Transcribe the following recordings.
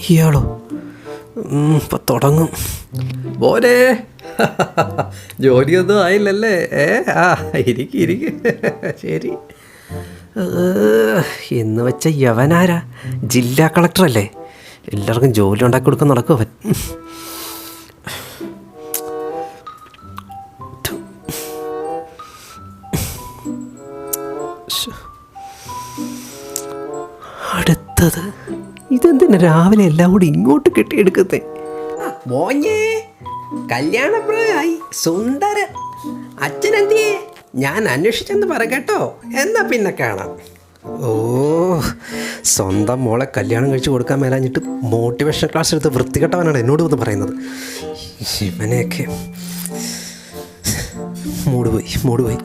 ഇയാളോ? ഇപ്പം തുടങ്ങും. പോരെ, ജോലിയൊന്നും ആയില്ലല്ലേ? ഇരിക്ക്. ശരി. എന്ന് വെച്ച യവനാരാ? ജില്ലാ കളക്ടറല്ലേ? എല്ലാവർക്കും ജോലി ഉണ്ടാക്കി കൊടുക്കാൻ നടക്കും അവൻ. അടുത്തത് ഇതെന്തിനാ രാവിലെ എല്ലാം കൂടി ഇങ്ങോട്ട് കെട്ടിയെടുക്കുന്നേ? മോഞ്ഞേ, കല്യാണപ്രായമായി, സുന്ദരൻ. അച്ഛനെന്തിയേ? ഞാൻ അന്വേഷിച്ചെന്ന് പറ കേട്ടോ. എന്നാ പിന്നെ കാണാം. ഓ, സ്വന്തം മോളെ കല്യാണം കഴിച്ച് കൊടുക്കാൻ മേലാഞ്ഞിട്ട് മോട്ടിവേഷൻ ക്ലാസ് എടുത്ത് വൃത്തികെട്ടവനാണ് എന്നോട് വന്ന് പറയുന്നത്. ഇവനെയൊക്കെ മൂടുപോയി.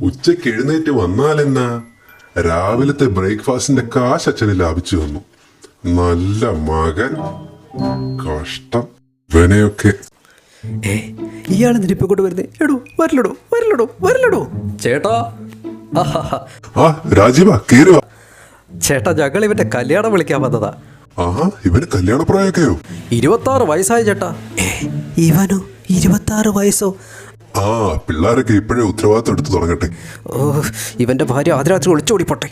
ഉച്ചക്ക് എഴുന്നേറ്റ് വന്നാലെന്നാ? രാവിലത്തെ ബ്രേക്ക്ഫാസ്റ്റിന്റെ കാശ് അച്ഛന് ലാഭിച്ചു വന്നു. നല്ല മകൻ. കഷ്ടം ഇവനെയൊക്കെ. ഇയാളെന്തിനാ ഇപ്പൊ കൊണ്ട് വരുന്നേ? വരലടോ ചേട്ടാ. രാജീവ കേറുക. ചേട്ടാ, ഞങ്ങൾ ഇവന്റെ കല്യാണം വിളിക്കാൻ വന്നതാ. ഇവന് കല്യാണപ്രായൊക്കെയോ? 26 വയസ്സായി ചേട്ടാ. ഇവനോ 26 വയസ്സോ? പിള്ളേരൊക്കെ ഇപ്പോഴേ ഉത്തരവാദിത്തം എടുത്ത് തുടങ്ങട്ടെ. ഇവന്റെ ഭാര്യ ആദ്യ രാത്രി ഒളിച്ചോടിപ്പോട്ടെ.